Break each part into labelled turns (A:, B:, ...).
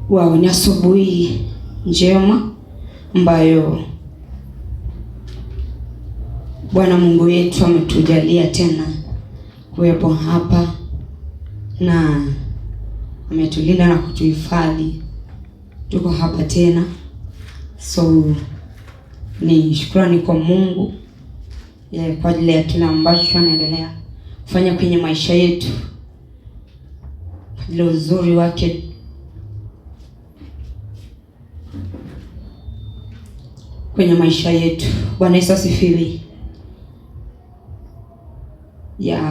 A: Wao ni asubuhi njema ambayo Bwana Mungu wetu ametujalia tena kuwepo hapa na ametulinda na kutuhifadhi. Tuko hapa tena. So ni shukrani kwa Mungu kwa ajili ya kila ambacho anaendelea kufanya kwenye maisha yetu. Kwa ajili ya uzuri wake kwenye maisha yetu. Bwana Yesu asifiwe.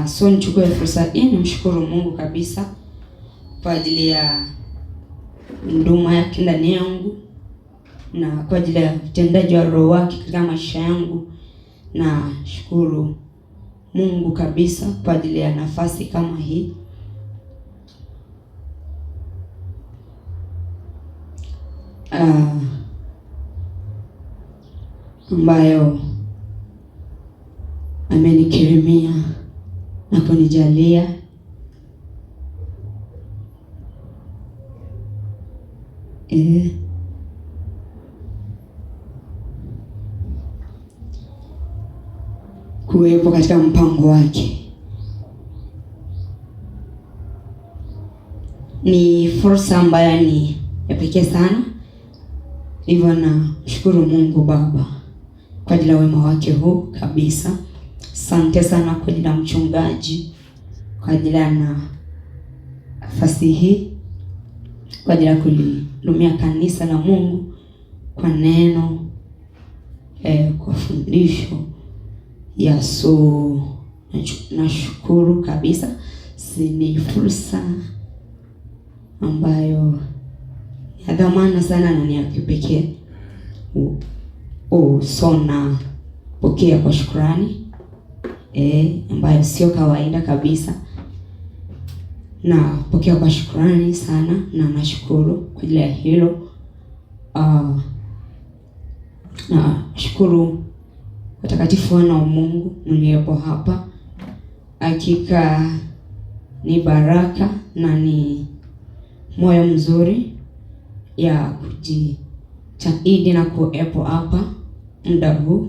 A: So nichukue fursa hii nimshukuru Mungu kabisa kwa ajili ya huduma yake ndani yangu na kwa ajili ya utendaji wa Roho wake katika maisha yangu. Na shukuru Mungu kabisa kwa ajili ya nafasi kama hii. Ambayo amenikirimia na kunijalia kuwepo katika mpango wake. Ni fursa ambayo ni ya pekee sana. Hivyo na mshukuru Mungu Baba kwa ajili ya wema wake huu kabisa. Asante sana kwa ajili ya mchungaji, kwa ajili ya nafasi hii, kwa ajili ya kulihudumia kanisa la Mungu kwa neno, kwa fundisho. So nashukuru kabisa. Ni fursa ambayo ya dhamana sana na ni ya kipekee. So napokea kwa shukrani ambayo sio kawaida kabisa. Napokea kwa shukrani sana na nashukuru kwa ajili ya hilo. Na shukuru watakatifu wana wa Mungu mliopo hapa. Hakika ni baraka na ni moyo mzuri ya kujitahidi na kuwepo hapa muda huu.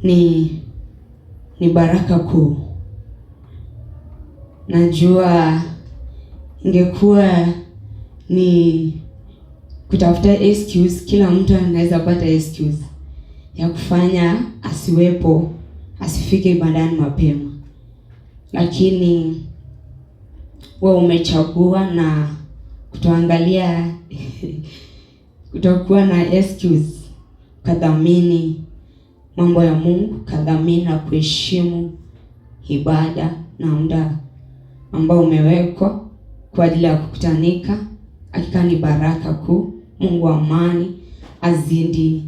A: Ni baraka kuu. Najua ingekuwa ni kutafuta excuse, kila mtu anaweza pata excuse ya kufanya asiwepo, asifike ibadani mapema. Lakini wewe umechagua na kutoangalia kutokuwa na excuse, kadhamini mambo ya Mungu, kadhamini na kuheshimu ibada na muda ambao umewekwa kwa ajili ya kukutanika. Hakika ni baraka kuu. Mungu wa amani azidi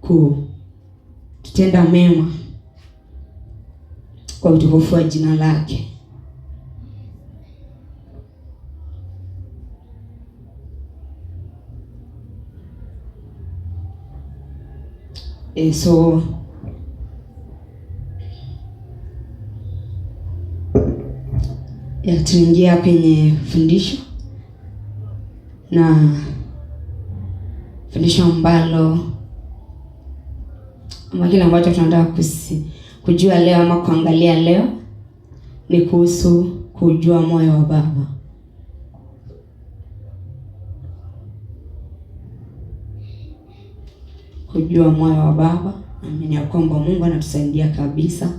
A: kututenda mema kwa utukufu wa jina lake. So tuingia kwenye fundisho, na fundisho ambalo ama kile ambacho tunataka kujua leo ama kuangalia leo ni kuhusu kujua moyo wa Baba. Kujua moyo wa Baba. Naamini ya kwamba Mungu anatusaidia kabisa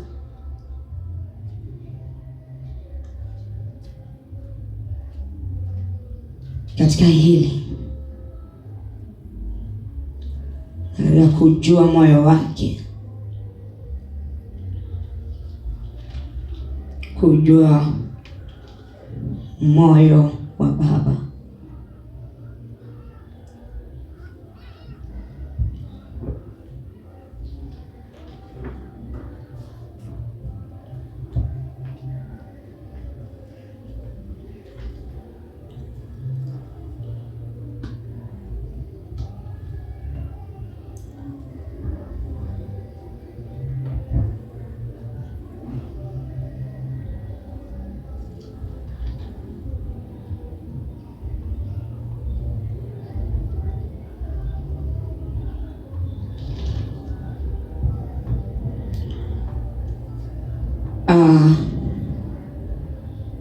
A: katika hili la kujua moyo wake, kujua moyo wa Baba.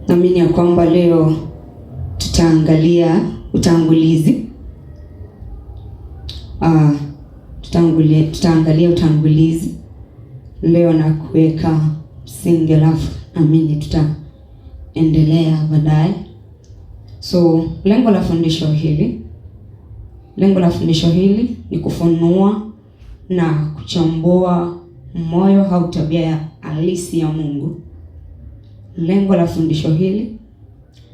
A: Naamini ya kwamba leo tutaangalia utangulizi. Tutaangalia utangulizi leo na kuweka msingi, alafu naamini tutaendelea baadaye. So lengo la fundisho hili ni kufunua na kuchambua moyo au tabia halisi ya Mungu. Lengo la fundisho hili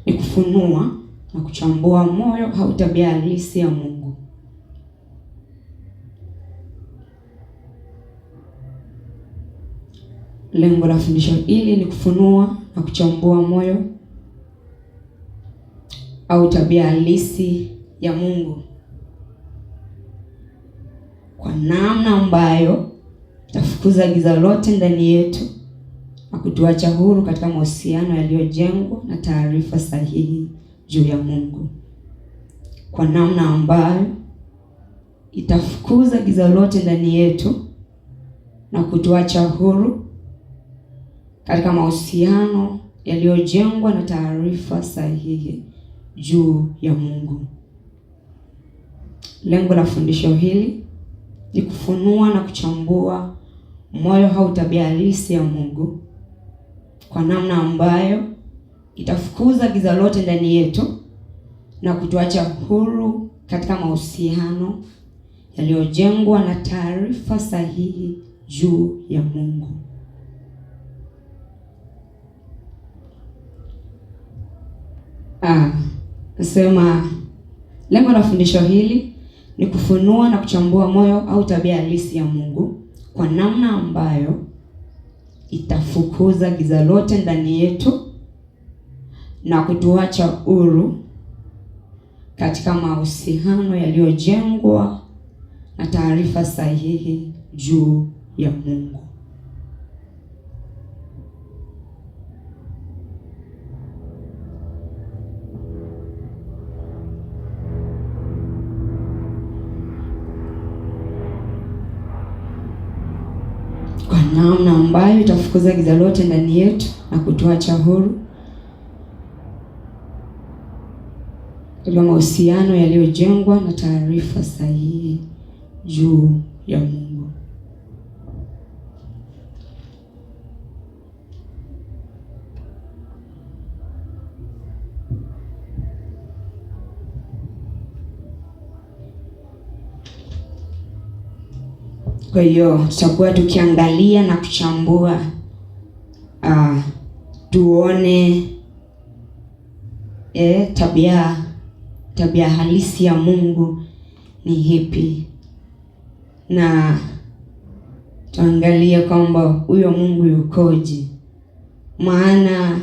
A: ni kufunua na kuchambua moyo au tabia halisi ya Mungu. Lengo la fundisho hili ni kufunua na kuchambua moyo au tabia halisi ya Mungu kwa namna ambayo itafukuza giza lote ndani yetu na kutuacha huru katika mahusiano yaliyojengwa na taarifa sahihi juu ya Mungu. Kwa namna ambayo itafukuza giza lote ndani yetu na kutuacha huru katika mahusiano yaliyojengwa na taarifa sahihi juu ya Mungu. Lengo la fundisho hili ni kufunua na kuchambua moyo au tabia halisi ya Mungu kwa namna ambayo itafukuza giza lote ndani yetu na kutuacha huru katika mahusiano yaliyojengwa na taarifa sahihi juu ya Mungu. Nasema lengo la fundisho hili ni kufunua na kuchambua moyo au tabia halisi ya Mungu kwa namna ambayo itafukuza giza lote ndani yetu na kutuacha huru katika mahusiano yaliyojengwa na taarifa sahihi juu ya Mungu. Kwa namna ambayo itafukuza giza lote ndani yetu na kutuacha huru katika mahusiano yaliyojengwa na taarifa sahihi juu ya Mungu. Kwa hiyo tutakuwa tukiangalia na kuchambua tuone tabia halisi ya Mungu ni ipi, na tuangalie kwamba huyo Mungu yukoje. Maana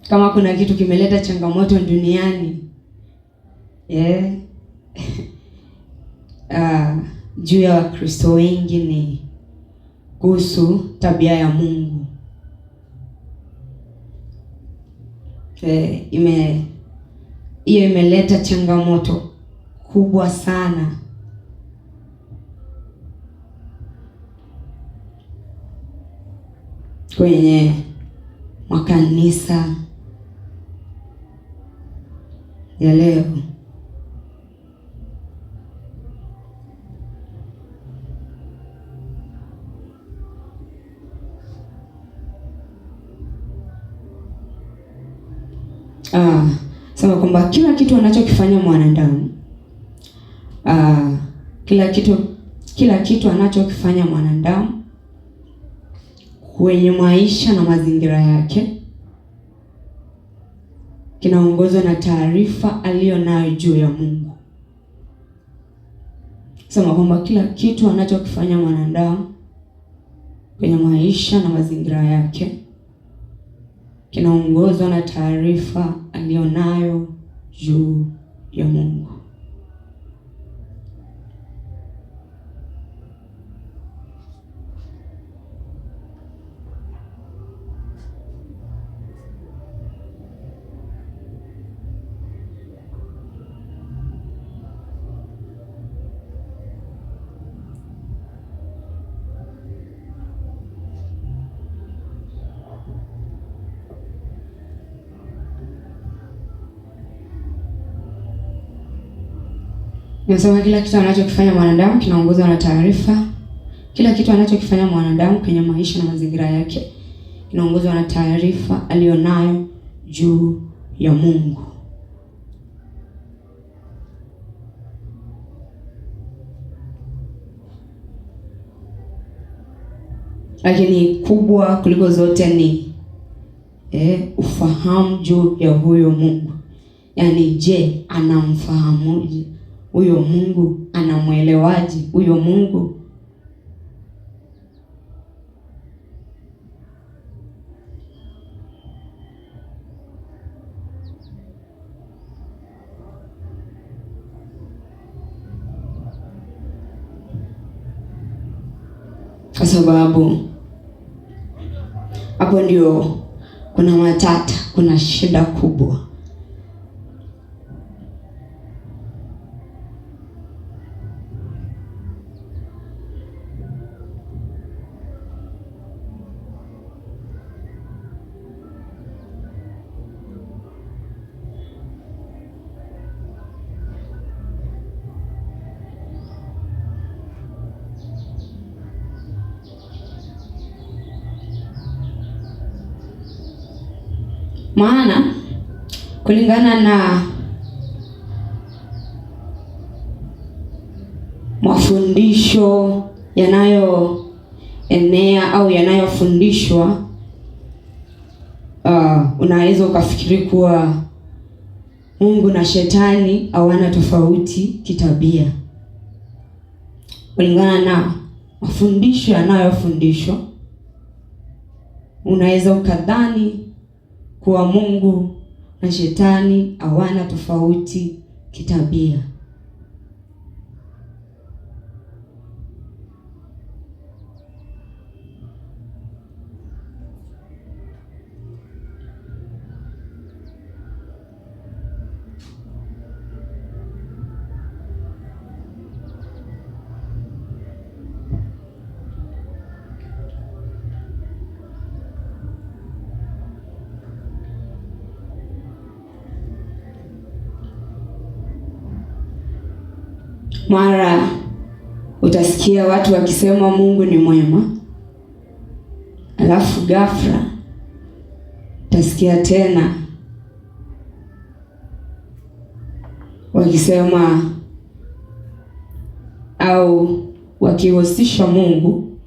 A: kama kuna kitu kimeleta changamoto duniani juu ya Wakristo wengi ni kuhusu tabia ya Mungu. Hiyo imeleta changamoto kubwa sana kwenye makanisa ya leo. Sema kwamba kila kitu anachokifanya mwanadamu, kila kitu anachokifanya mwanadamu kwenye maisha na mazingira yake kinaongozwa na taarifa aliyonayo juu ya Mungu. Sema kwamba kila kitu anachokifanya mwanadamu kwenye maisha na mazingira yake kinaongozwa na taarifa aliyonayo juu ya Mungu. Nasema kila kitu anachokifanya mwanadamu kinaongozwa na taarifa. Kila kitu anachokifanya mwanadamu kwenye maisha na mazingira yake kinaongozwa na taarifa alionayo juu ya Mungu. Lakini kubwa kuliko zote ni ufahamu juu ya huyo Mungu. Yaani, je, anamfahamuje huyo Mungu? Anamuelewaje huyo Mungu? Kwa sababu hapo ndio kuna matata, kuna shida kubwa. Maana kulingana na mafundisho yanayoenea au yanayofundishwa, unaweza ukafikiri kuwa Mungu na shetani hawana tofauti kitabia. Kulingana na mafundisho yanayofundishwa, unaweza ukadhani kuwa Mungu na shetani hawana tofauti kitabia. Mara utasikia watu wakisema Mungu ni mwema, alafu ghafla utasikia tena wakisema au wakihusisha Mungu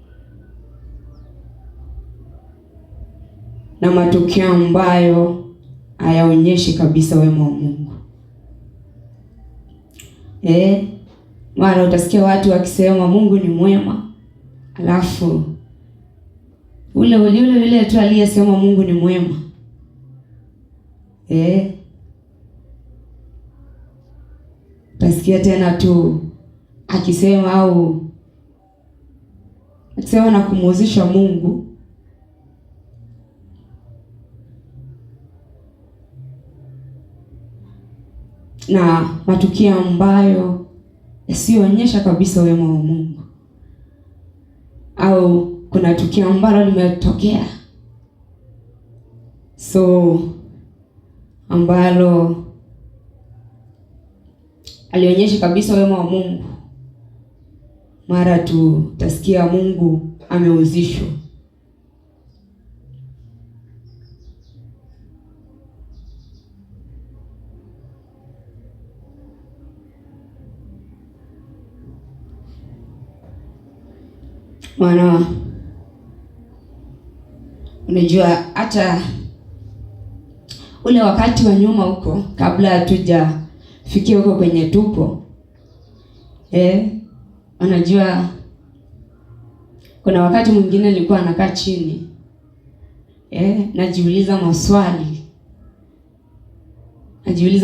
A: na matukio ambayo hayaonyeshi kabisa wema wa Mungu. Mara utasikia watu wakisema Mungu ni mwema, alafu yule tu aliyesema Mungu ni mwema utasikia tena tu akisema na kumhusisha Mungu na matukio ambayo yasiyoonyesha kabisa wema wa Mungu, au kuna tukio ambalo limetokea ambalo alionyesha kabisa wema wa Mungu, mara tu tasikia Mungu amehusishwa. Maana unajua hata ule wakati wa nyuma huko, kabla hatujafikia huko kwenye tupo, unajua kuna wakati mwingine nilikuwa nakaa chini najiuliza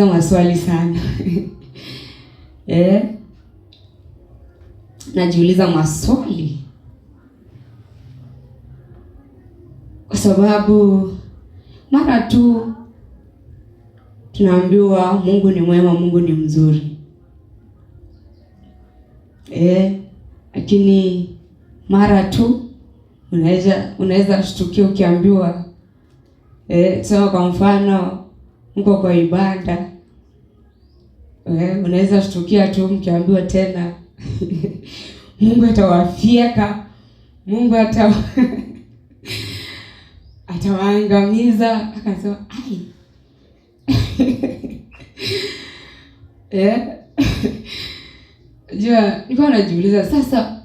A: maswali sana najiuliza maswali kwa sababu mara tu tunaambiwa Mungu ni mwema, Mungu ni mzuri, lakini mara tu unaweza kushtukia ukiambiwa sema kwa mfano mko kwa ibada, Unaweza shtukia tu mkiambiwa tena Mungu atawafyeka, Mungu atawaangamiza. Akasema ai Jua, nilikuwa najiuliza sasa,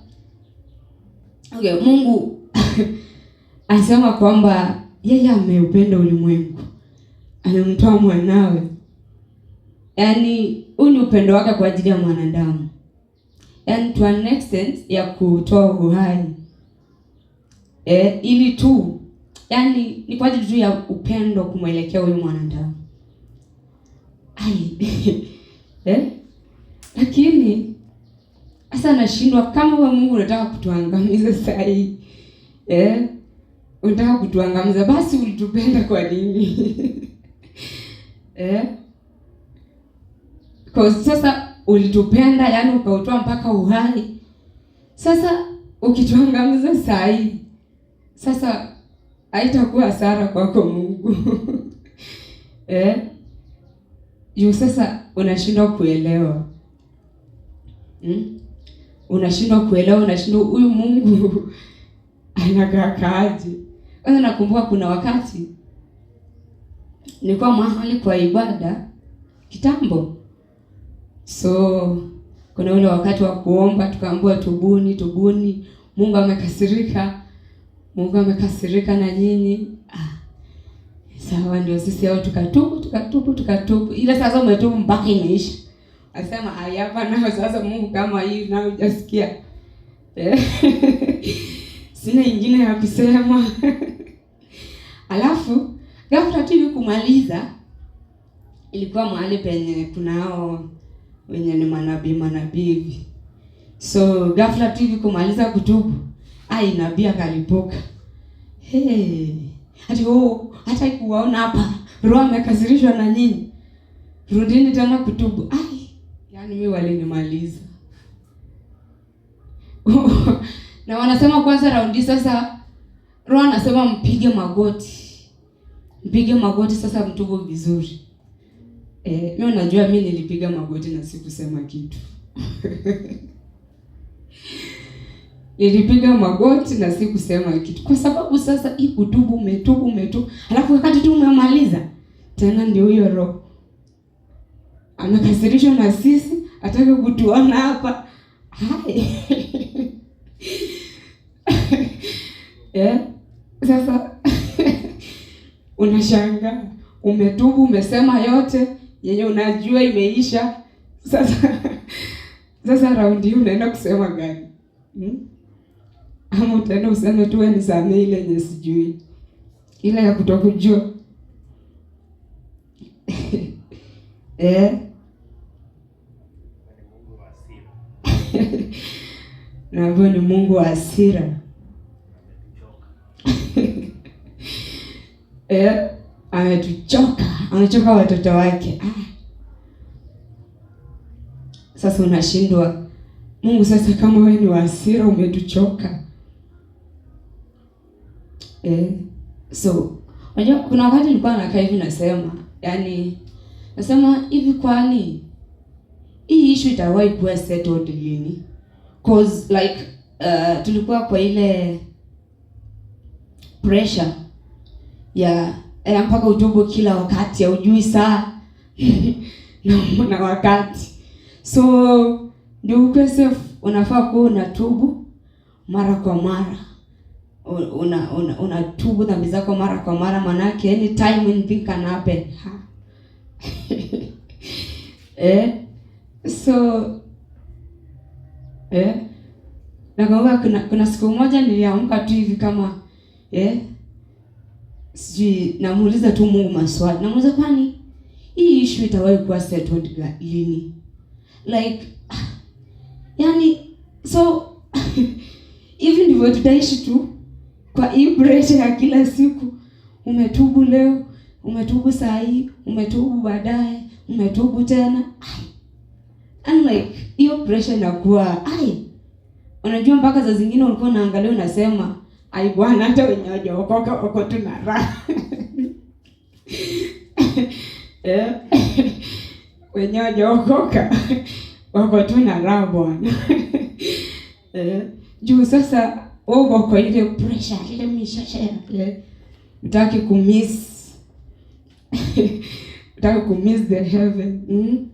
A: okay, Mungu anasema kwamba yeye ameupenda ulimwengu, amemtoa mwanawe. Yaani huu ni upendo wake kwa ajili ya mwanadamu. Yaani to an extent ya kutoa uhai. Ili tu, yaani ni kwa ajili tu ya upendo kumwelekea huyu mwanadamu. Lakini sasa nashindwa, kama wewe Mungu unataka kutuangamiza sasa hii. Unataka kutuangamiza, basi ulitupenda kwa nini? Kwa sasa ulitupenda, yaani ukautoa mpaka uhai. Sasa ukituangamiza sasa hii, sasa haitakuwa hasara kwako Mungu. Juu sasa unashindwa kuelewa. Unashindwa huyu Mungu anakaaje. Kwanza nakumbuka kuna wakati nilikuwa mahali kwa ibada kitambo. So kuna ule wakati wa kuomba, tukaambiwa tubuni, Mungu amekasirika na nyinyi. Sawa, ndio sisi hao tukatubu. Ile sasa umetubu mpaka imeisha. Asema hapa nao sasa Mungu kama hii na hujasikia. Sina ingine ya kusema. Alafu ghafla tu kumaliza, ilikuwa mahali penye kunao wenye ni manabii hivi. So ghafla tu kumaliza kutubu, nabii akalipuka. Hata kuwaona hapa, Roho amekasirishwa na nyinyi, rudini tena kutubu. Yaani mimi walinimaliza. Na wanasema kwanza raundi sasa Roho anasema mpige magoti sasa mtubu vizuri. Mimi najua mimi nilipiga magoti na sikusema kitu. Nilipiga magoti na sikusema kitu. Kwa sababu sasa hii kutubu umetubu. Alafu wakati tu umemaliza, tena ndio huyo Roho amekasirishwa na sisi, ataka kutuona hapa. Sasa unashangaa, umetubu, umesema yote yenye unajua imeisha. Sasa raundi hii unaenda kusema gani? Ama utaenda useme tu wewe nisamee ile yenye sijui, ile ya kutokujua. Na hivyo ni Mungu wa hasira. Amechoka watoto wake. Sasa unashindwa, Mungu sasa kama wewe ni wa hasira umetuchoka. So unajua kuna wakati nilikuwa nakaa hivi nasema hivi, kwani hii issue itawahi kuwa settled lini? Cause like tulikuwa kwa ile pressure ya mpaka utubu kila wakati, haujui saa na wakati. So ndio ukese unafaa kuwa unatubu mara kwa mara. Unatubu dhambi zako mara kwa mara, manake anytime anything can happen. So na kuna siku moja niliamka tu hivi kama sijui, namuuliza tu Mungu maswali. Namuuliza, kwani hii issue itawahi kuwa settled lini? Like yani so hivi ndivyo tutaishi tu kwa hii pressure ya kila siku. Umetubu leo, umetubu saa hii, umetubu baadaye, umetubu tena. And like hiyo pressure inakuwa unajua mpaka za zingine ulikuwa unaangalia unasema bwana, hata wenye hawajaokoka wako tu na raha. wenye hawajaokoka wako tu na raha bwana. Juu sasa uko kwa ile pressure, ile mishasha yake. Utaki kumiss the heaven.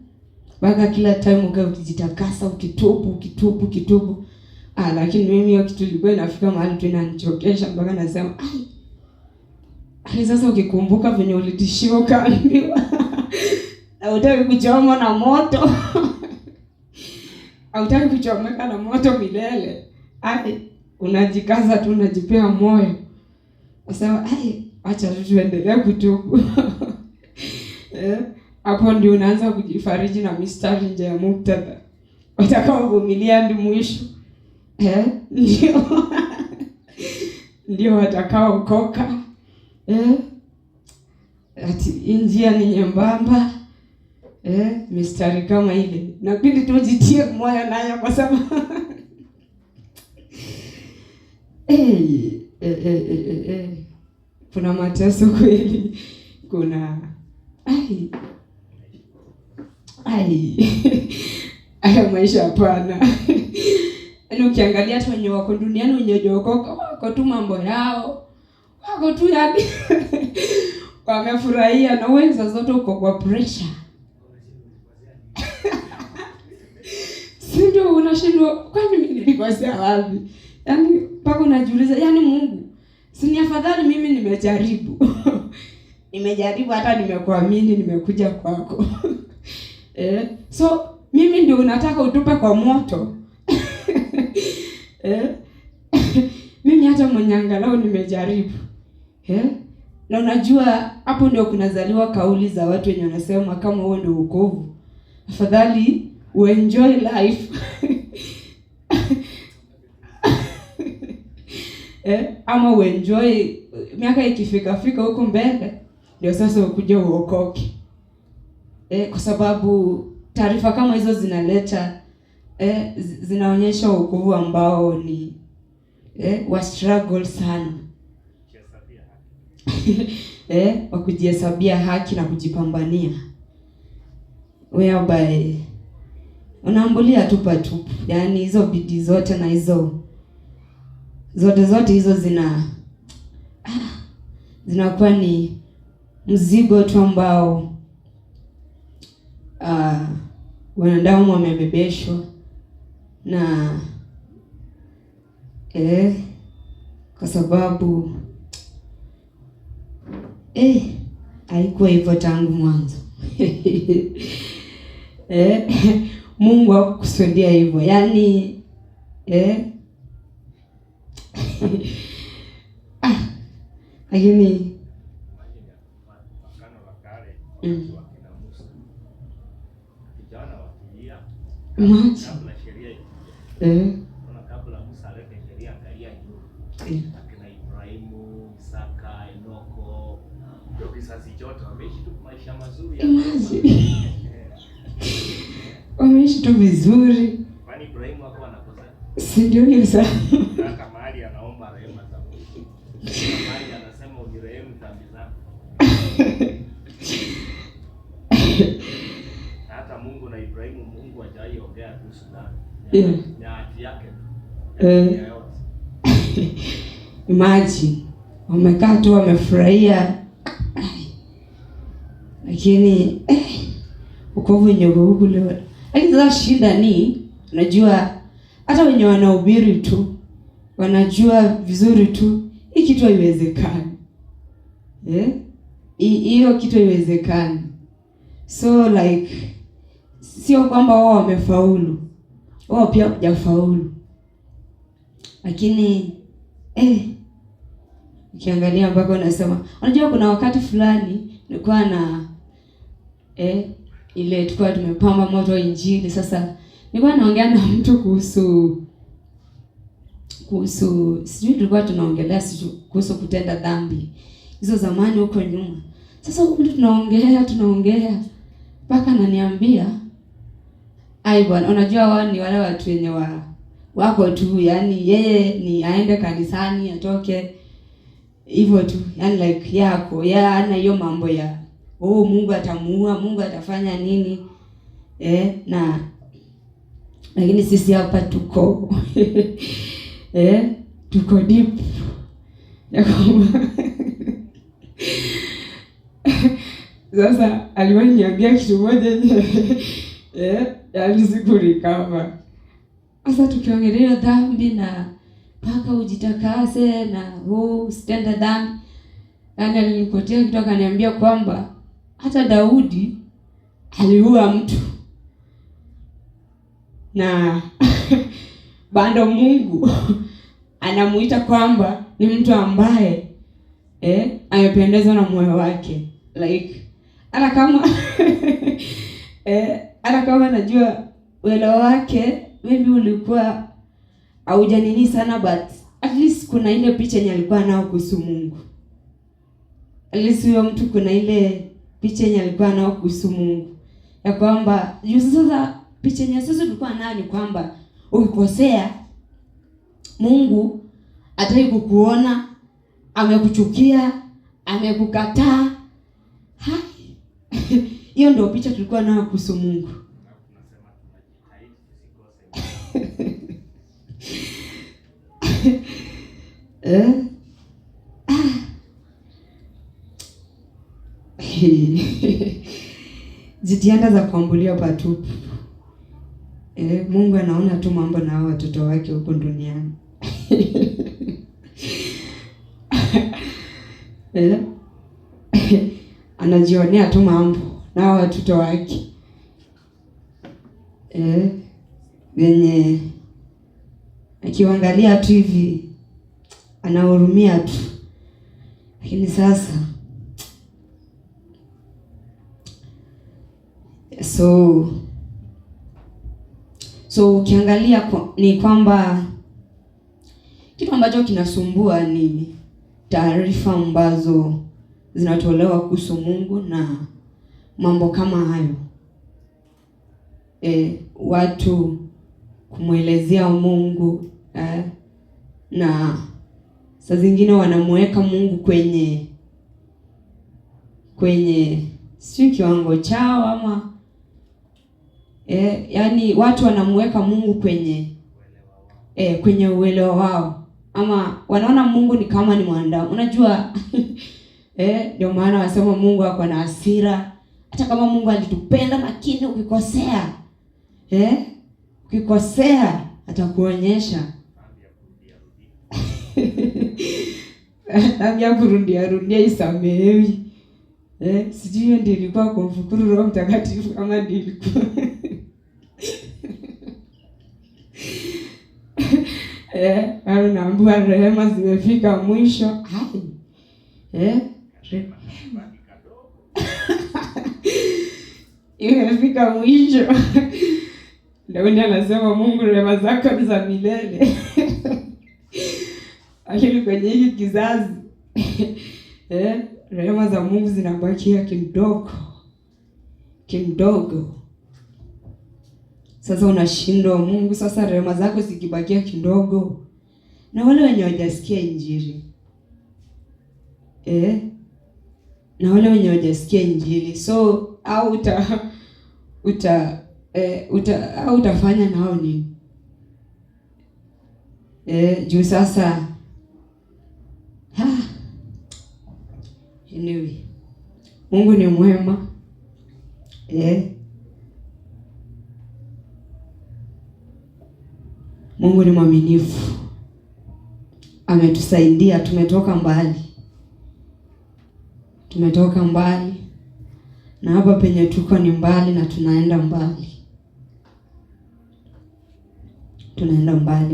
A: Baka kila time ukijitakasa, ukitubu. Lakini mimi hiyo kitu ilikuwa inafika mahali tu inanichokesha mpaka nasema sasa ukikumbuka venye ulitishiwa kaambiwa hautaki kuchomwa na moto. Hautaki kuchomeka na moto milele. Unajikaza tu, unajipea moyo. Nasema acha tuendelee kutubu. Hapo ndio unaanza kujifariji na mistari nje ya muktadha. Watakaovumilia hadi mwisho. Ndio watakaookoka. Ati njia ni nyembamba. Mistari kama ile. Napili tujitie moyo nayo kwa sababu kuna mateso kweli. Kuna haya maisha hapana. Yaani ukiangalia hata wenye wako duniani wenye hawajaokoka wako tu mambo yao. Wako tu yaani wamefurahia na uwezo zote uko kwa pressure. Ndio unashindwa kwani mimi nilikosea wapi? Yaani mpaka unajiuliza, yaani Mungu, si ni afadhali mimi nimejaribu. Nimejaribu hata nimekuamini, nimekuja kwako. So mimi ndio unataka utupe kwa moto. Mimi hata mwenye angalau nimejaribu. Na unajua hapo ndio kunazaliwa kauli za watu wenye wanasema kama huo ndio wokovu. Afadhali uenjoy life. Ama uenjoy miaka ikifika huko mbele ndio sasa ukuje uokoke. Kwa sababu taarifa kama hizo zinaleta zinaonyesha wokovu ambao ni wa struggle sana. Wa kujihesabia haki na kujipambania. Whereby unaambulia tu patupu. Yaani hizo bidii zote na hizo zote hizo zinakuwa ni mzigo tu ambao wanadamu wamebebeshwa na kwa sababu haikuwa hivyo tangu mwanzo. Mungu hakukusudia hivyo. Yaani lakini
B: kabla Musa alete sheria angalia juu. Akina Ibrahimu, Isaka, Enoko, ndio kizazi chote wameishi tu maisha mazuri
A: wameishi tu vizuri.
B: Kwani Ibrahimu hakuwa anakosa?
A: Si ndio hiyo sasa.
B: Hata mahali anaomba rehema za Mungu. Mahali anasema unirehemu dhambi zangu. Hata Mungu na Ibrahimu, Mungu hajaongea kuhusu dhambi. Na haki yake.
A: Imagine wamekaa tu wamefurahia. Lakini ukovu nyogo leo. Lakini sasa shida ni unajua hata wenye wanahubiri tu wanajua vizuri tu hii kitu haiwezekani. Hiyo kitu haiwezekani. So like sio kwamba wao wamefaulu. Wao pia hawajafaulu. Lakini ukiangalia mpaka unasema unajua kuna wakati fulani nilikuwa na ile tulikuwa tumepamba moto injili. Sasa nilikuwa naongea na mtu kuhusu sijui tulikuwa tunaongelea kuhusu kutenda dhambi hizo zamani huko nyuma. Sasa huko tunaongea mpaka ananiambia bwana, unajua wao ni wale watu wenye wako tu, yani yeye ni aende kanisani atoke hivyo tu, yani like yako ana hiyo mambo ya Mungu atamuua, Mungu atafanya nini. na lakini sisi hapa tuko tuko deep ya kwamba sasa aliwahi niambia kitu moja yaani sikurikava. Sasa tukiongelea dhambi na mpaka ujitakase na usitende dhambi, yaani alinipotea kitu akaniambia kwamba hata Daudi aliua mtu na bado Mungu anamuita kwamba ni mtu ambaye amependezwa na moyo wake, like hata kama hata kama najua uelewa wake maybe ulikuwa haujanini sana, but at least kuna ile picha yenye alikuwa nao kuhusu Mungu. At least huyo mtu kuna ile picha yenye alikuwa nao kuhusu Mungu, ya kwamba sasa picha yenye sasa tulikuwa nayo ni kwamba ukikosea Mungu hataki kukuona, amekuchukia, amekukataa. Hiyo ndio picha tulikuwa nayo kuhusu Mungu. Jitihada za kuambulia patupu. Mungu anaona tu mambo na watoto wake huko duniani. Anajionea tu mambo na watoto wake. Wenye akiangalia tu hivi anahurumia tu. Lakini sasa so ukiangalia ni kwamba kitu ambacho kinasumbua ni taarifa ambazo zinatolewa kuhusu Mungu na mambo kama hayo. Watu kumwelezea Mungu na saa zingine wanamuweka Mungu kwenye sio kiwango chao ama yaani watu wanamuweka Mungu kwenye uelewa wao, ama wanaona Mungu ni kama ni mwanadamu. Unajua ndio maana wasema Mungu ako na hasira. Hata kama Mungu alitupenda, lakini ukikosea atakuonyesha tabia kurudia isamehewi. Sijui hiyo ndio ilikuwa kumshukuru Roho Mtakatifu kama ndio ilikuwa naambiwa rehema zimefika mwisho. Imefika mwisho. Daudi anasema Mungu rehema zako ni za milele. Lakini kwenye hiki kizazi rehema za Mungu zinabakia kidogo. Sasa unashindwa Mungu, sasa rehema zako zikibakia kidogo, na wale wenye hawajasikia injili na wale wenye hawajasikia injili, so au utafanya nao nini? Juu sasa anyway, Mungu ni mwema. Mungu ni mwaminifu. Ametusaidia, tumetoka mbali. Na hapa penye tuko ni mbali na tunaenda mbali.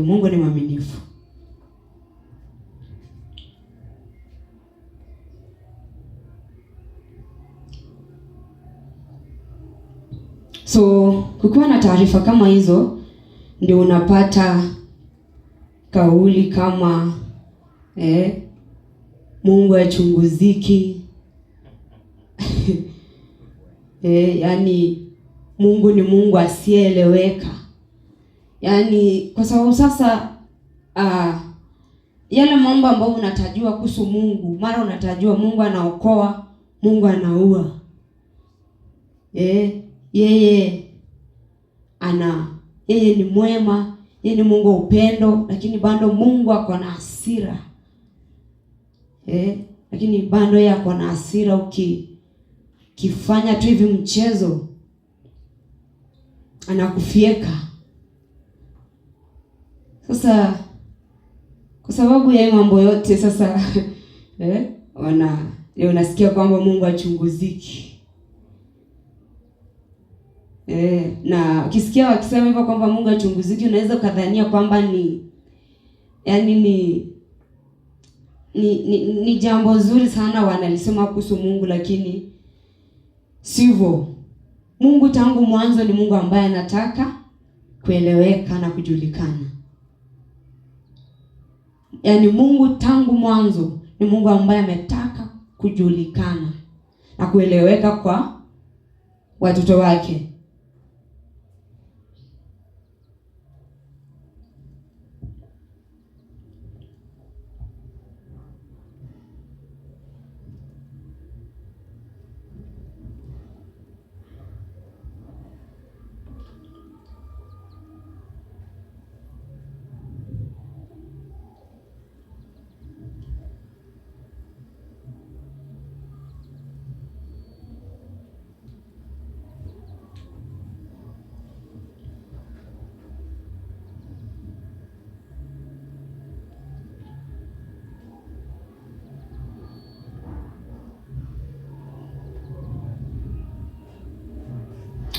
A: Mungu ni mwaminifu. So kukiwa na taarifa kama hizo, ndio unapata kauli kama Mungu hachunguziki. Yaani Mungu ni Mungu asiyeeleweka. Yaani kwa sababu sasa yale mambo ambayo unatajua kuhusu Mungu, mara unatajua Mungu anaokoa, Mungu anaua. Yeye yeye ni mwema, yeye ni Mungu wa upendo, lakini bado Mungu ako na hasira. Lakini bado yeye ako na hasira. Ukifanya tu hivi mchezo anakufieka. Sasa kwa sababu ya mambo yote sasa unasikia kwamba Mungu achunguziki. Na ukisikia wakisema hivyo kwamba Mungu achunguziki, unaweza kadhania kwamba ni jambo zuri sana wanalisema kuhusu Mungu, lakini sivyo. Mungu tangu mwanzo ni Mungu ambaye anataka kueleweka na kujulikana. Mungu tangu mwanzo ni Mungu ambaye ametaka kujulikana na kueleweka kwa watoto wake.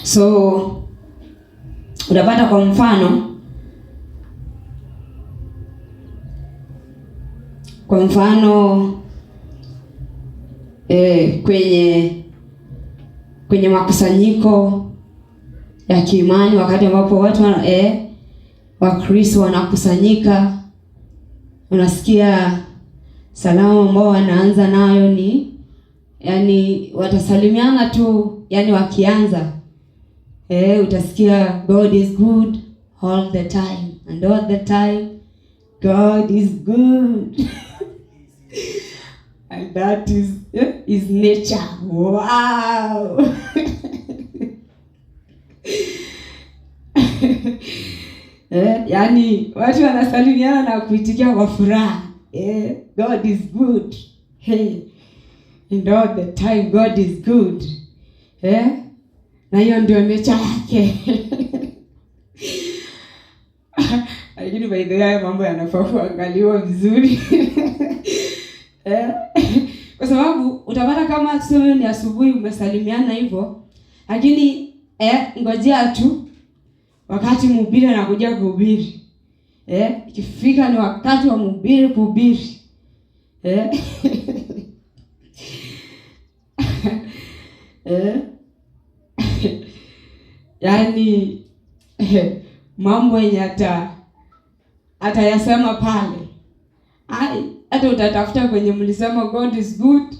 A: So utapata kwa mfano kwenye makusanyiko ya kiimani, wakati ambapo watu wa Kristo wanakusanyika, unasikia salamu ambao wanaanza nayo ni watasalimiana tu, wakianza utasikia God is good all the time, and all the time God is good. And that is nature. Wow. Watu wanasalimiana na kuitikia kwa furaha. God is good. And all the time God is good. Na hiyo ndio nature yake. Lakini by the way mambo yanafaa kuangaliwa vizuri. Kwa sababu utapata kama tuseme ni asubuhi umesalimiana hivyo, lakini ngojea tu wakati mhubiri anakuja kuhubiri. Ikifika ni wakati wa mhubiri kuhubiri. Mambo yenye atayasema pale. Hata utatafuta kwenye mlisema God is good.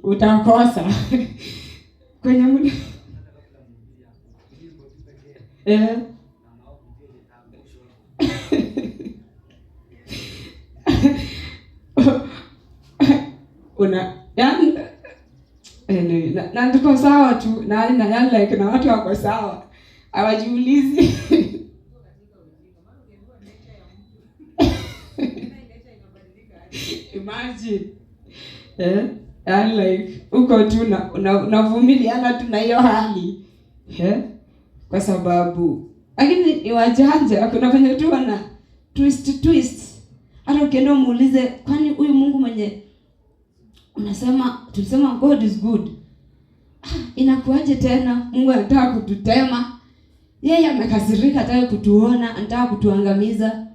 A: Utakosa. Kwenye na tuko sawa tu na watu wako sawa, hawajiulizi. Imagine uko tu unavumiliana tu na hiyo hali kwa sababu, lakini ni wajanja. Kuna venye tu wana twist. Hata ukienda muulize, kwani huyu Mungu mwenye tulisema God is good, inakuaje tena Mungu anataka kututema? Yeye amekasirika, anataka kutuona, anataka kutuangamiza.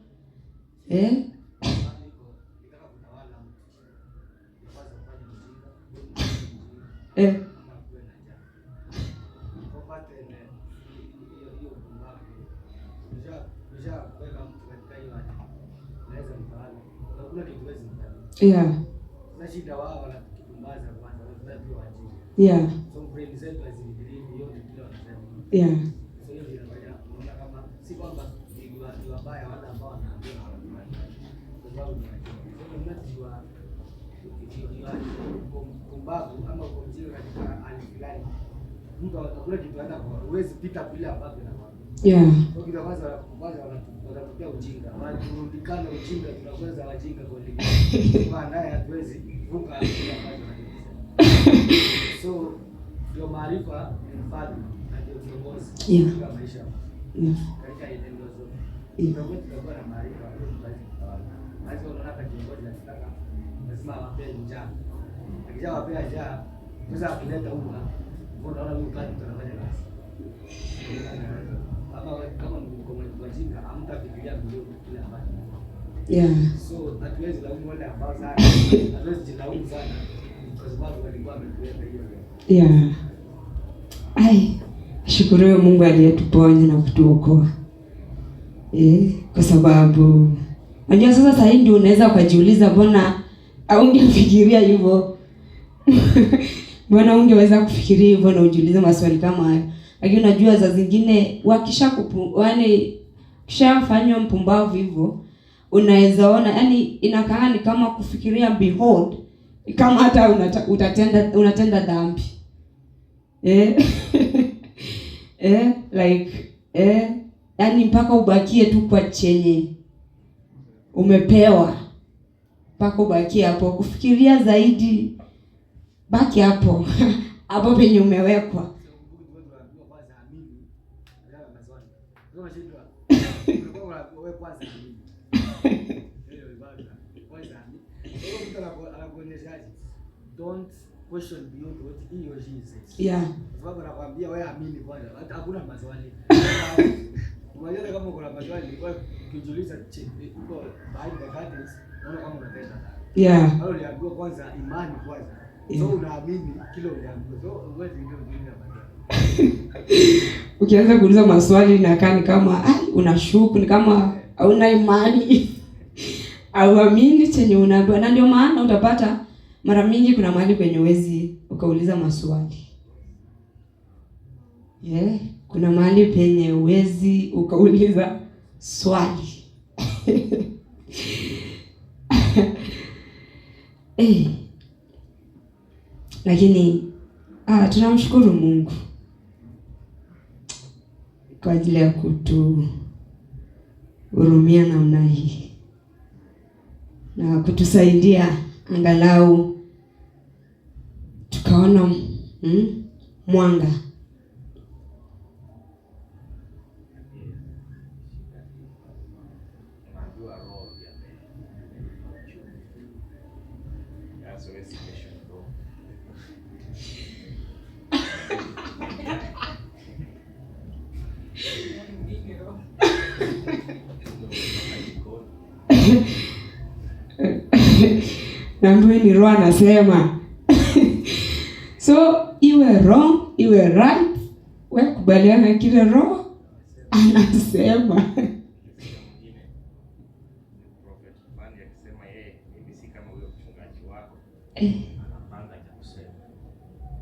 C: mtu hakuna kitu hata kwa huwezi pita bila ambavyo nakwambia. Kwa kitu kwanza wanatokea ujinga. Wanarudikana ujinga tunaweza wajinga kwa ligi. Kwa naye hatuwezi vuka bila ambacho tunasema. So ndio maarifa ni mfano na ndio kiongozi katika maisha. Katika eneo zote. Tutakuwa na maarifa tunaweza kutawala. Lazima unaona hata kiongozi anataka lazima awape njaa. Akishawapea njaa sasa akileta unga unaona huyu kazi tunafanya kazi. Kama ni wajinga hamtafikiria vizuri kile ambacho. So hatuwezi laumu wale ambao sana. Hatuwezi jilaumu sana kwa sababu walikuwa wametuweka hiyo.
A: Shukuriwe Mungu aliyetuponya na kutuokoa. Kwa sababu unajua sasa hii ndio unaweza kujiuliza mbona haungefikiria hivyo? Mbona ungeweza kufikiria hivyo na ujiulize maswali kama hayo? Lakini unajua za zingine kishafanywa mpumbavu hivyo unaweza ona yani inakaa ni kama kufikiria behold kama hata unatenda dhambi. Yani mpaka ubakie tu kwa chenye umepewa. Mpaka ubakie hapo kufikiria zaidi, baki hapo. Hapo penye umewekwa.
C: Don't question beyond what he or she says. Sababu anakuambia wewe amini kwanza. Hata hakuna maswali. Unajua kama kuna maswali kwa kujiuliza uko behind the curtains unaona kama unatenda. Hapo uliambiwa kwanza imani kwanza. So unaamini kile uliambiwa. So uwezi ndio dunia baadaye.
A: Ukianza kuuliza maswali inakaa ni kama unashuku, ni kama hauna imani. Au amini chenye unaambiwa. Na ndio maana utapata mara mingi kuna mahali kwenye wezi ukauliza maswali. Kuna mahali penye wezi ukauliza swali. Lakini tunamshukuru Mungu kwa ajili ya kutuhurumia namna hii na kutusaidia angalau tukaona mwanga. Naambiwa ni roho anasema. So iwe wrong, iwe right, wewe kubaliana kile roho anasema.
B: Prophet Bandi akisema yeye mimi si kama huyo mchungaji wako. Anapanga cha kusema.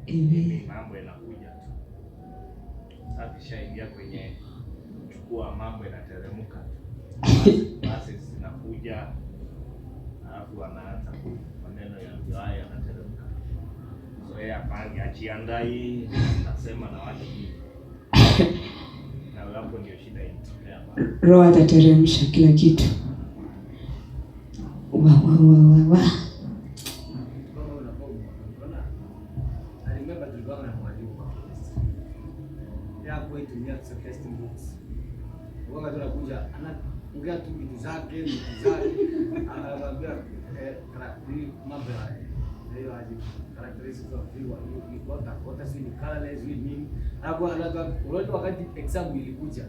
B: Mimi mambo yanakuja tu. Sasa kishaingia kwenye chukua mambo yanateremka. Basi zinakuja alafu anaanza maneno ya haya yanateremka. So yeye apange ajiandae anasema na watu hivi. Na hapo ndio shida inatokea hapa.
A: Roho atateremsha kila kitu. Wa.
C: Ongea tu vitu zake, anawaambia mambo haya. Hiyo aje characteristics of viewer what does it colorless with mean? Hapo wakati exam ilikuja.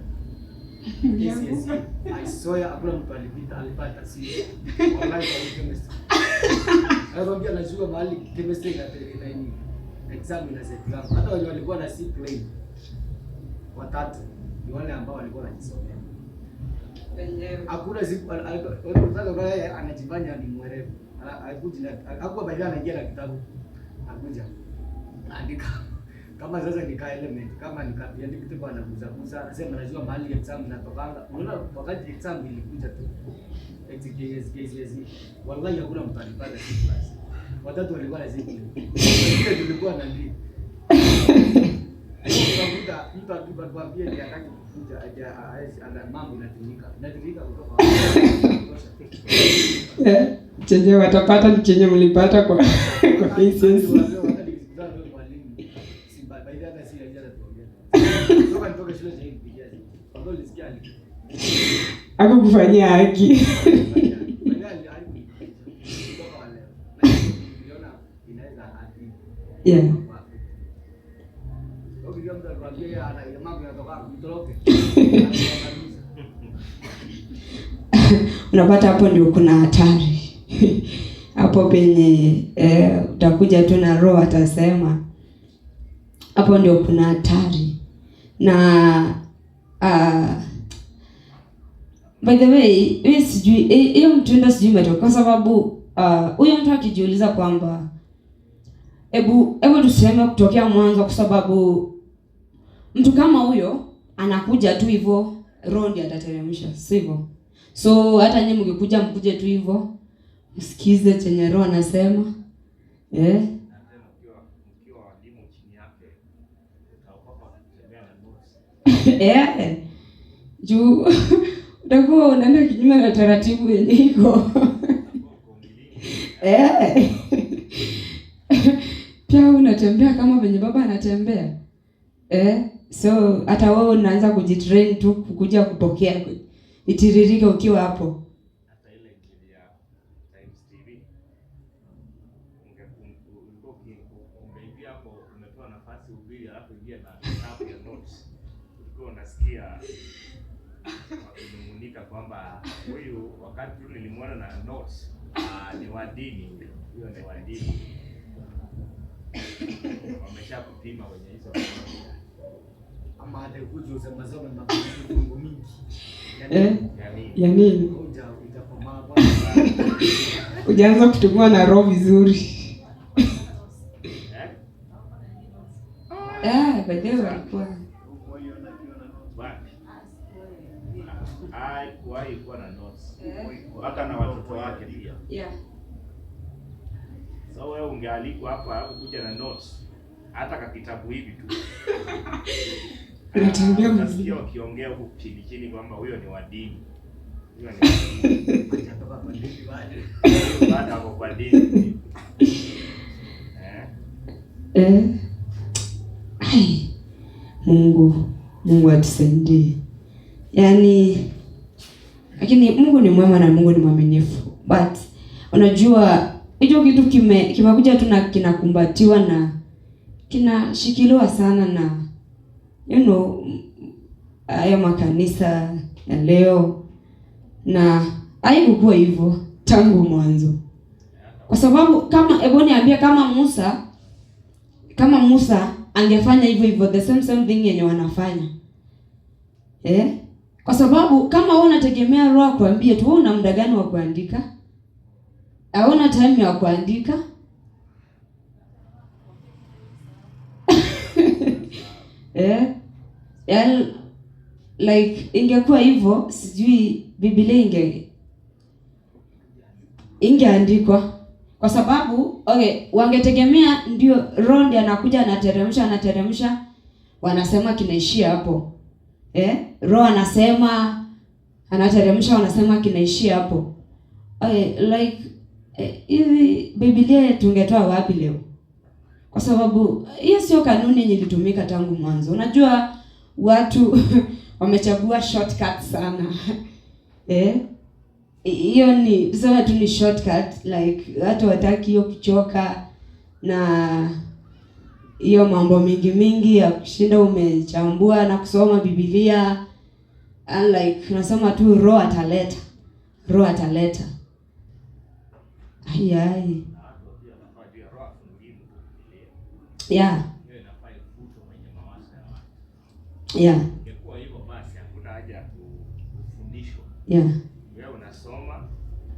C: Yes. I saw hakuna mtu alipata si. Wallahi kwa chemistry. Anawaambia najua mahali chemistry na nini. Exam ina set exam. Hata wale walikuwa na C plane. Watatu ni wale ambao walikuwa wanajisomea. Hakuna siku sasa anajifanya ni mwerevu. Anakuja hakuwa baada anaingia na kitabu. Anakuja. Andika kama sasa nikaa element kama nikaandika kitu bwana kuzakuza anasema najua mahali exam inatokanga. Unaona wakati exam ilikuja tu. XKS wallahi hakuna mtu alipata C class. Watatu walikuwa na C. Tulikuwa na D. Mtu akikwambia ni hataki kukuja ana mambo inatumika kutoka
A: chenye watapata ni chenye mlipata kwa KCSE. Ako kufanyia haki. Yeah. Unapata hapo ndio kuna hatari. Hapo penye utakuja tu na roho atasema. Hapo ndio kuna hatari. Na by the way, wewe sijui hiyo mtundo sijui umetoka kwa sababu huyo mtu akijiuliza kwamba Ebu tuseme kutokea mwanzo, kwa sababu mtu kama huyo anakuja tu hivyo, roho ndiye atateremsha, sivyo? So hata nyinyi mkikuja mkuje tu hivyo, msikize chenye roho anasema. Mkiwa walimu chini yake utaokopa kutembea na notes. Juu utakuwa unaenda kinyume na taratibu yenye iko. Pia unatembea kama venye baba anatembea. So hata wewe unaanza kujitrain tu kukuja kupokea itiririke ukiwa hapo.
B: Hata ile injili ya Times TV ungeingia hapo, umepewa nafasi ubiri alafu ingia na kitabu ya notes. Ulikuwa unasikia wakinung'unika kwamba huyu wakati tu nilimwona na notes ni wa dini, huyo ni wa dini. Wamesha kupima kwenye hizo ama hata kuja usema zao na mambo mingi.
A: Ya nini? Ujaanza kutumwa na roho vizuri. Baadaye walikuwa
B: kuwa na notes. Hata na watoto wake pia.
A: Yeah.
B: So wewe ungealikwa hapa kuja na notes. Hata kwa kitabu hivi tu.
A: Unatembea
B: mzee wakiongea huko chini kwamba huyo ni wa dini. Huyo ni atatoka kwa dini baada hapo kwa dini.
A: Mungu atusaidie. Yaani lakini Mungu ni mwema na Mungu ni mwaminifu. But unajua hicho kitu kimekuja tu na kinakumbatiwa na kinashikiliwa sana na haya makanisa ya leo, na haikuwa hivyo tangu mwanzo. Kwa sababu kama niambia kama Musa angefanya hivyo the same thing yenye wanafanya. Kwa sababu kama wewe unategemea roho kuambia tu, wewe una muda gani wa kuandika? Hauna time ya kuandika? Like ingekuwa hivyo, sijui Biblia ingeandikwa. Kwa sababu wangetegemea ndio roho ndiye anakuja anateremsha, wanasema kinaishia hapo. Roho anasema anateremsha, wanasema kinaishia hapo. Hivi Biblia tungetoa wapi leo? Kwa sababu hiyo sio kanuni yenye ilitumika tangu mwanzo. Unajua watu wamechagua shortcut sana. Hiyo ni sema tu ni shortcut, like watu wataki hiyo kuchoka na hiyo mambo mingi ya kushinda umechambua na kusoma Biblia. Like unasema tu roho ataleta. Ai. Yeah. Yeah.
B: Ingekuwa hivyo basi hakuna haja ya kufundishwa.
A: Yeah.
B: Wewe unasoma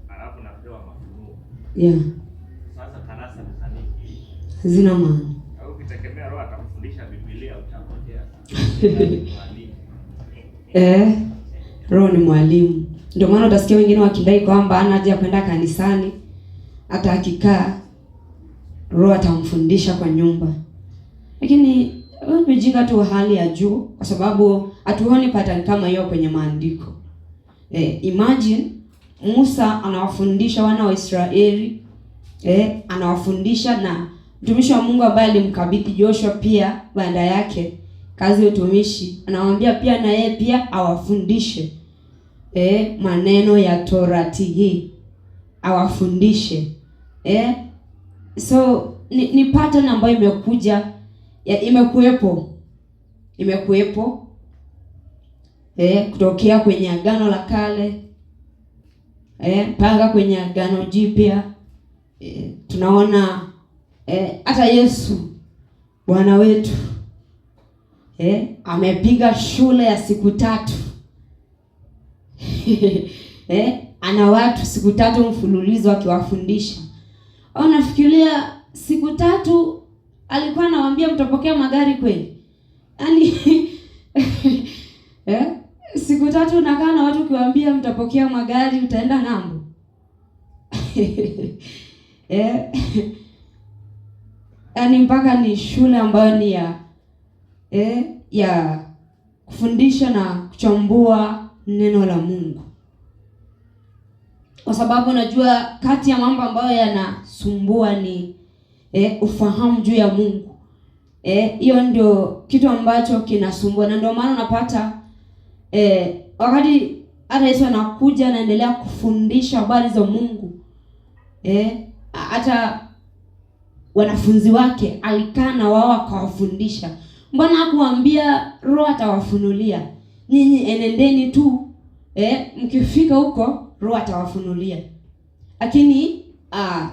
B: alafu unapewa mafunuo.
A: Yeah.
B: Sasa darasa ni za nini?
A: Hazina maana.
B: Au ukitegemea roho atakufundisha Biblia utapotea.
A: Roho ni mwalimu. Ndio maana utasikia wengine wakidai kwamba hana haja kwenda kanisani, hata akikaa roho atamfundisha kwa nyumba. Lakini Ni ujinga tu wa hali ya juu, kwa sababu hatuoni pattern kama hiyo kwenye maandiko. Imagine Musa anawafundisha wana wa Israeli, anawafundisha, na mtumishi wa Mungu ambaye alimkabidhi Joshua pia baada yake kazi ya utumishi, anamwambia pia na yeye pia awafundishe maneno ya Torati hii, awafundishe. So ni pattern ambayo imekuwepo kutokea kwenye Agano la Kale mpaka kwenye Agano Jipya. Tunaona hata Yesu Bwana wetu amepiga shule ya siku 3. Ana watu siku 3 mfululizo akiwafundisha. Au nafikiria siku 3 alikuwa anawaambia mtapokea magari kweli? Yaani siku 3 unakaa na watu ukiwaambia mtapokea magari, utaenda ng'ambo. Yaani mpaka ni shule ambayo ni ya kufundisha na kuchambua neno la Mungu. Kwa sababu najua kati ya mambo ambayo yanasumbua ni ufahamu juu ya Mungu. Hiyo ndio kitu ambacho kinasumbua, na ndio maana unapata wakati hata Yesu anakuja anaendelea kufundisha habari za Mungu, hata wanafunzi wake alikaa na wao akawafundisha. Mbona hakuambia Roho atawafunulia? Nyinyi enendeni tu, mkifika huko Roho atawafunulia. Lakini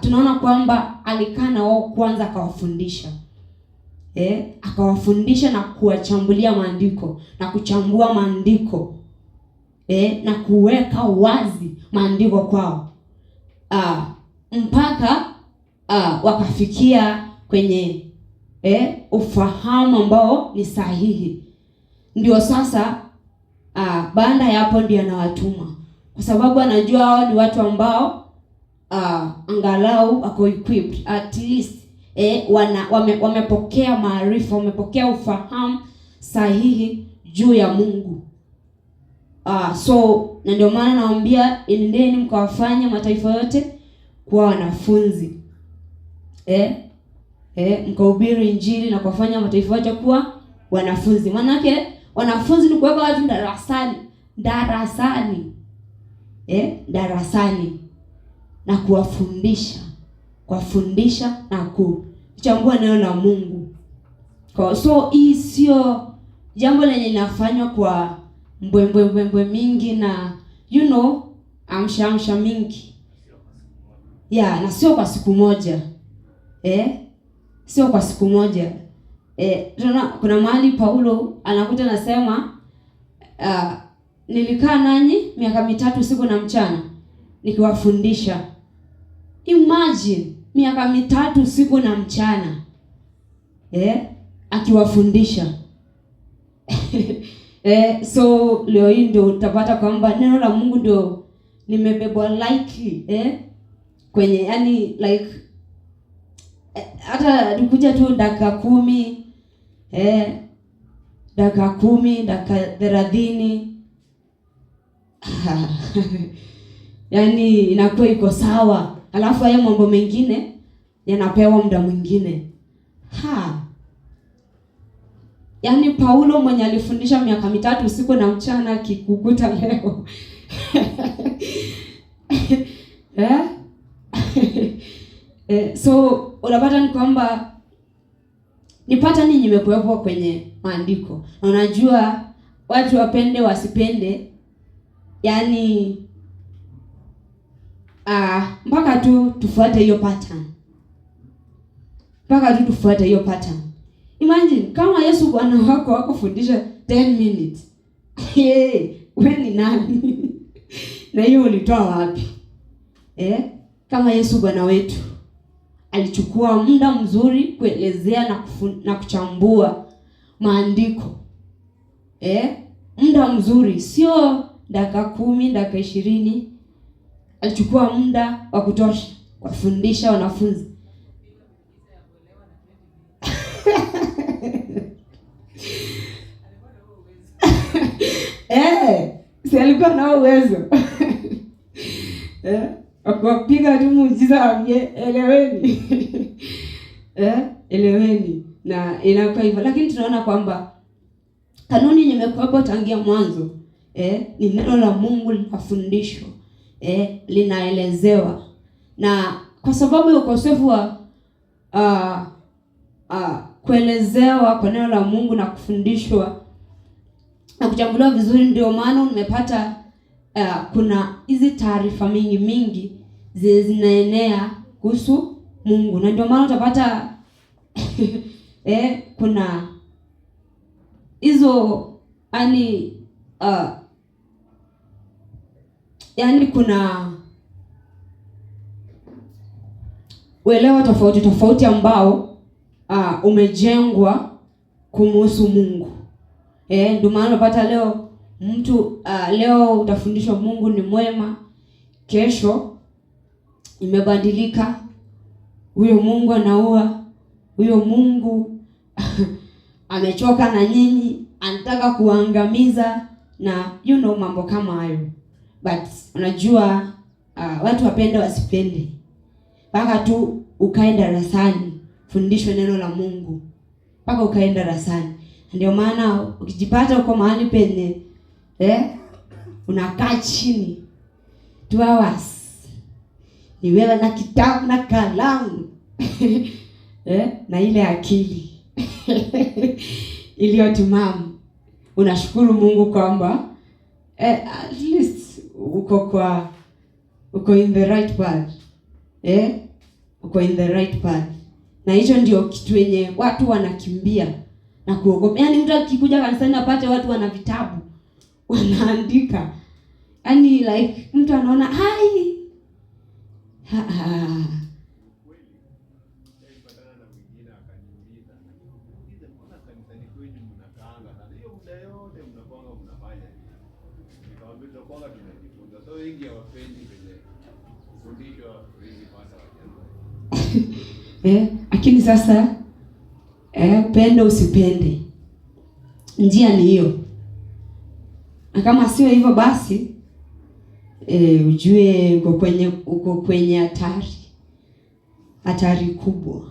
A: tunaona kwamba alikaa na wao kwanza akawafundisha. Akawafundisha na kuwachambulia maandiko na kuchambua maandiko, na kuweka wazi maandiko kwao, mpaka wakafikia kwenye ufahamu ambao ni sahihi. Ndio sasa baada ya hapo ndio anawatuma, kwa sababu anajua hao ni watu ambao angalau wako equipped, at least wamepokea maarifa, wamepokea ufahamu sahihi juu ya Mungu. So na ndio maana naambia endeni mkawafanye mataifa yote kuwa wanafunzi, mkahubiri Injili na kuwafanya mataifa yote kuwa wanafunzi. Maana yake wanafunzi ni kuweka watu darasani na kuwafundisha na kuchambua neno la Mungu. So hii sio jambo lenye linafanywa kwa mbwembwe mingi na amsha mingi. Na sio kwa siku moja. Sio kwa siku moja. Kuna mahali Paulo anakuta nasema nilikaa nanyi miaka 3 usiku na mchana nikiwafundisha. Imagine miaka 3 usiku na mchana akiwafundisha. So leo hii ndio utapata kwamba neno la Mungu ndio limebebwa likely kwenye hata nikuja tu dakika 10 dakika 30 yaani inakuwa iko sawa, alafu haya mambo mengine yanapewa muda mwingine. Yaani Paulo mwenye alifundisha miaka 3 usiku na mchana kikukuta leo So unapata ni kwamba ni pattern imekuwepo kwenye maandiko. Na unajua watu wapende wasipende, yaani mpaka tu tufuate hiyo pattern. Imagine kama Yesu Bwana wako akufundisha 10 minutes. Wewe ni nani? Na hiyo ulitoa wapi? Kama Yesu Bwana wetu alichukua muda mzuri kuelezea na kuchambua maandiko. Muda mzuri, sio dakika 10, dakika 20. Alichukua muda wa kutosha kufundisha wanafunzi. Si alikuwa na uwezo. Akapiga tu muujiza wambie eleweni. Eleweni. Na inakuwa hivyo. Lakini tunaona kwamba kanuni nimekuwepo tangia mwanzo. Ni neno la Mungu linafundishwa. Linaelezewa. Na kwa sababu ya ukosefu wa kuelezewa kwa neno la Mungu na kufundishwa na kuchambuliwa vizuri, ndio maana umepata kuna hizi taarifa mingi zinaenea kuhusu Mungu. Na ndio maana utapata kuna hizo kuna uelewa tofauti ambao umejengwa kumhusu Mungu. Ndio maana unapata leo mtu leo utafundishwa Mungu ni mwema, kesho imebadilika, huyo Mungu anaua, huyo Mungu amechoka na nyinyi, anataka kuangamiza, na mambo kama hayo. But unajua watu wapende wasipende, mpaka tu ukae darasani fundishwe neno la Mungu, mpaka ukae darasani. Ndio maana ukijipata uko mahali penye unakaa chini 2 hours, ni wewe na kitabu na kalamu na ile akili iliyotimamu, unashukuru Mungu kwamba at least uko in the right path. Uko in the right path. Na hicho ndio kitu yenye watu wanakimbia na kuogopa. Yaani mtu akikuja kanisani apate watu wana vitabu wanaandika, yaani like mtu anaona hai lakini sasa pende usipende, njia ni hiyo. Na kama sio hivyo basi ujue uko kwenye hatari kubwa.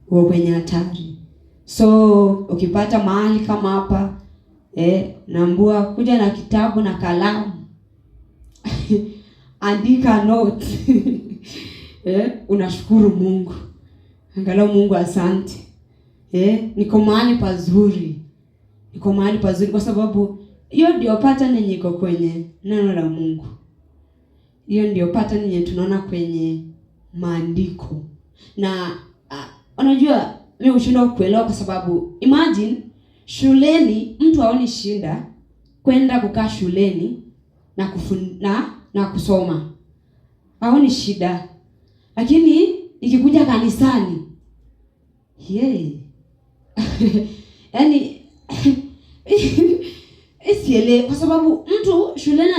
A: Uko kwenye hatari. So ukipata mahali kama hapa naambua kuja na kitabu na kalamu andika note. Unashukuru Mungu. Angalau Mungu asante. Niko mahali pazuri. Niko mahali pazuri kwa sababu hiyo ndio pattern yenye iko kwenye neno la Mungu. Hiyo ndio pattern yenye tunaona kwenye maandiko. Na unajua mimi hushindwa kuelewa kwa sababu imagine shuleni mtu haoni shinda kwenda kukaa shuleni na kusoma. Haoni shida. Lakini ikikuja kanisani yaani isiele kwa sababu mtu shuleni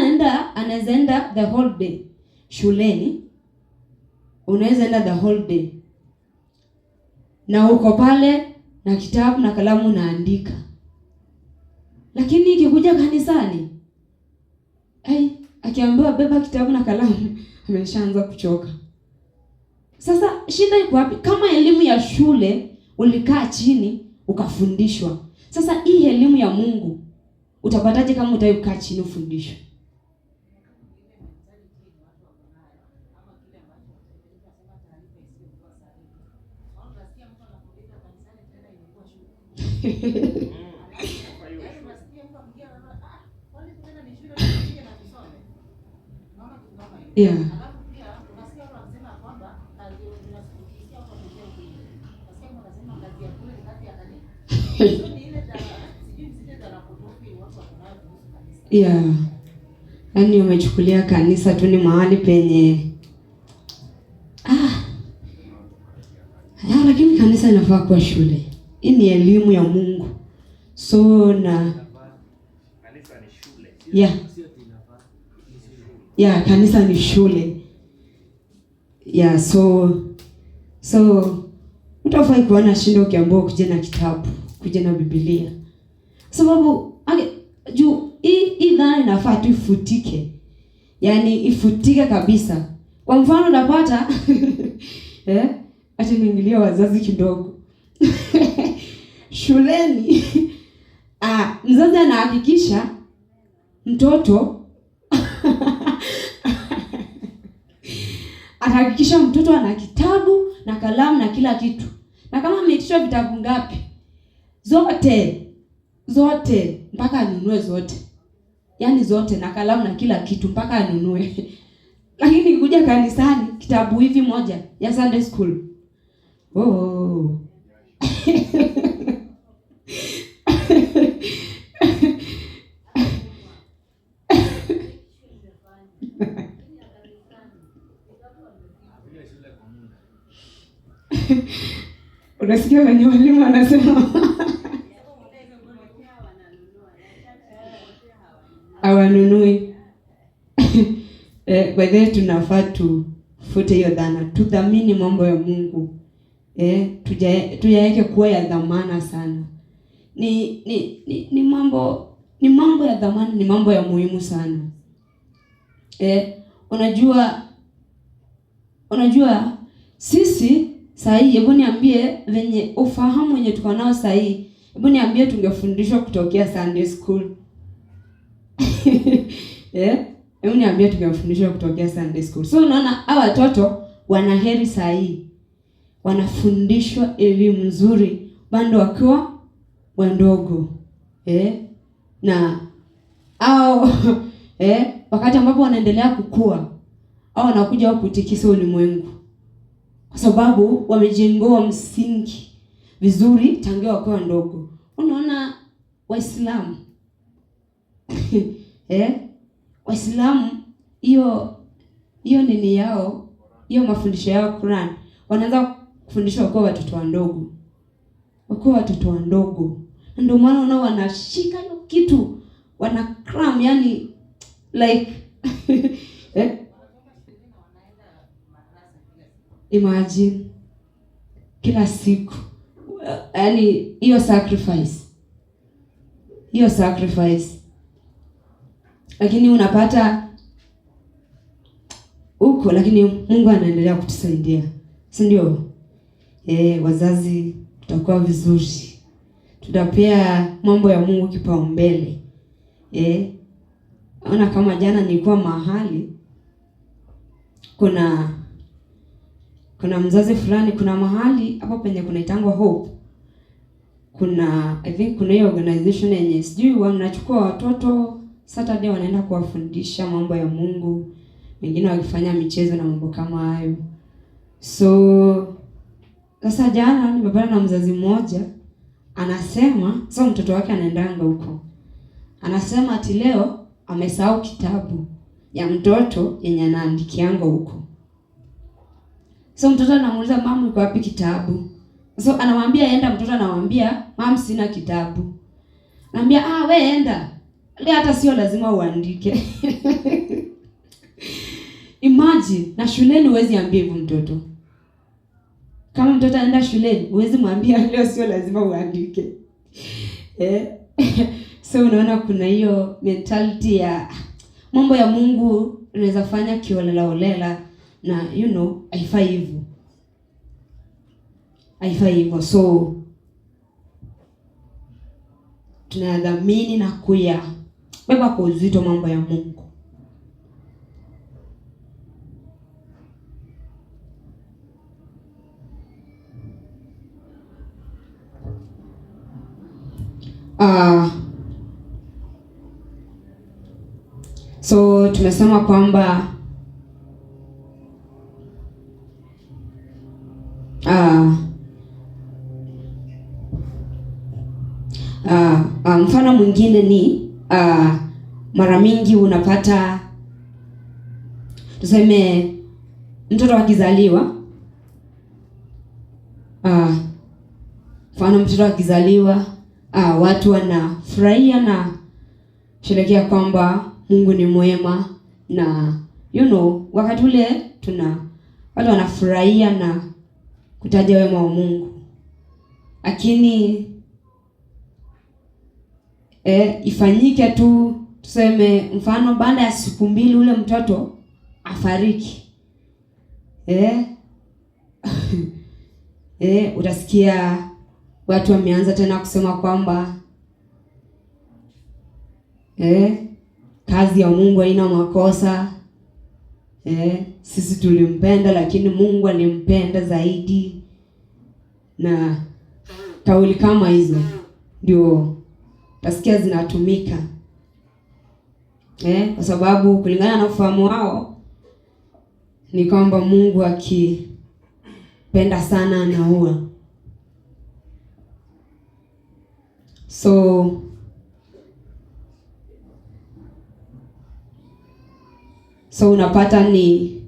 A: anaweza enda the whole day. Shuleni unaweza enda the whole day na uko pale na kitabu na kalamu naandika. Lakini ikikuja kanisani akiambiwa beba kitabu na kalamu ameshaanza kuchoka. Sasa shida iko wapi? Kama elimu ya shule ulikaa chini ukafundishwa, sasa hii elimu ya Mungu utapataje kama utakaa chini ufundishwe? Yeah. Yeah. Yaani umechukulia kanisa tu ni mahali penye lakini kanisa inafaa kuwa shule. Hii ni elimu ya Mungu. So na
B: kanisa ni shule.
A: Yeah, kanisa ni shule. Yeah, so utafai kuona shindo ukiambiwa kuja na kitabu, kuja na Biblia. sababu juu hii dhana inafaa tu ifutike, yaani ifutike kabisa. Kwa mfano unapata acha niingilie wazazi kidogo shuleni mzazi anahakikisha mtoto anahakikisha mtoto ana kitabu na kalamu na kila kitu, na kama ameitishwa vitabu ngapi, zote mpaka anunue zote, yaani zote na kalamu na kila kitu mpaka anunue. Lakini kuja kanisani kitabu hivi moja ya Sunday school. Unasikia wenye walimu wanasema hawanunui. By the way, tunafaa tufute hiyo dhana, tudhamini mambo ya Mungu, tuyaweke kuwa ya dhamana sana. Ni mambo ya dhamana, ni mambo ya muhimu sana. Unajua sisi sahi, hebu niambie venye ufahamu wenye tuko nao sahi, hebu niambie tungefundishwa kutokea Sunday school. Hebu niambie tungefundishwa kutokea Sunday school. So unaona hawa watoto wana heri sahi, wanafundishwa elimu nzuri bado wakiwa wandogo. Na au wakati ambapo wanaendelea kukua au wanakuja kutikisa ulimwengu, kwa sababu wamejengewa msingi vizuri tangia wakiwa ndogo. Unaona Waislamu Waislamu hiyo nini yao, hiyo mafundisho yao Quran, wanaanza kufundishwa wakiwa watoto wadogo. Ndio maana unaona wanashika hiyo kitu, wana cram, yani like imagine kila siku, yani hiyo sacrifice. Lakini unapata huko, lakini Mungu anaendelea kutusaidia, si ndio? Wazazi tutakuwa vizuri, tutapea mambo ya Mungu kipaumbele. Ona kama jana nilikuwa mahali, kuna mzazi fulani, kuna mahali hapo penye kunaitangwa Hope, I think kuna hiyo organization yenye sijui wanachukua watoto Saturday wanaenda kuwafundisha mambo ya Mungu, wengine wakifanya michezo na mambo kama hayo. So sasa jana nimepata na mzazi mmoja anasema, sasa mtoto wake anaendanga huko, anasema ati leo amesahau kitabu ya mtoto yenye anaandikianga huko. So mtoto anamuuliza, mama uko wapi kitabu? So anamwambia enda, mtoto anamwambia mama sina kitabu. Anamwambia we enda. Leo hata sio lazima uandike. Imagine, na shuleni huwezi ambia hivyo mtoto. Kama mtoto anaenda shuleni, huwezi mwambia leo sio lazima uandike. So unaona kuna hiyo mentality ya mambo ya Mungu unaweza fanya kiolela na haifai hivyo. So tunadhamini na beba kwa uzito mambo ya Mungu. So tumesema kwamba mfano mwingine ni mara mingi unapata, tuseme mtoto akizaliwa, mtoto akizaliwa, watu wanafurahia na kusherehekea kwamba Mungu ni mwema, na wakati ule watu wanafurahia na kutaja wema wa Mungu. Lakini ifanyike tu, tuseme mfano baada ya siku 2 ule mtoto afariki. Utasikia watu wameanza tena kusema kwamba kazi ya Mungu haina makosa. Sisi tulimpenda lakini Mungu alimpenda zaidi, na kauli kama hizo ndio utasikia zinatumika. Kwa sababu kulingana na ufahamu wao ni kwamba Mungu akipenda sana anaua. So unapata ni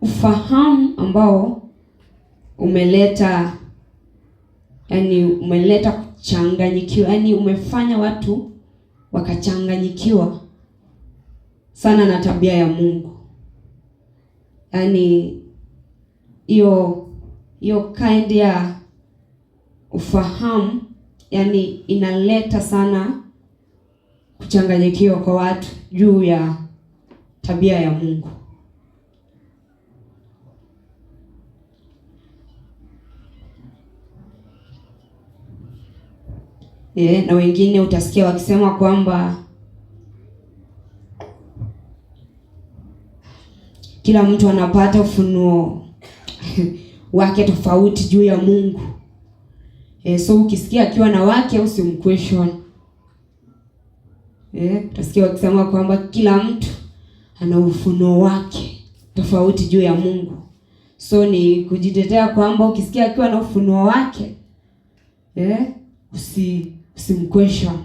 A: ufahamu ambao umeleta kuchanganyikiwa, umefanya watu wakachanganyikiwa sana na tabia ya Mungu. Hiyo kind ya ufahamu inaleta sana kuchanganyikiwa kwa watu juu ya tabia ya Mungu. Na wengine utasikia wakisema kwamba kila mtu anapata ufunuo wake tofauti juu ya Mungu. So ukisikia akiwa na wake usimquestion. Utasikia wakisema kwamba kila mtu ana ufunuo wake tofauti juu ya Mungu. So ni kujitetea kwamba ukisikia akiwa na ufunuo wake usimquestion.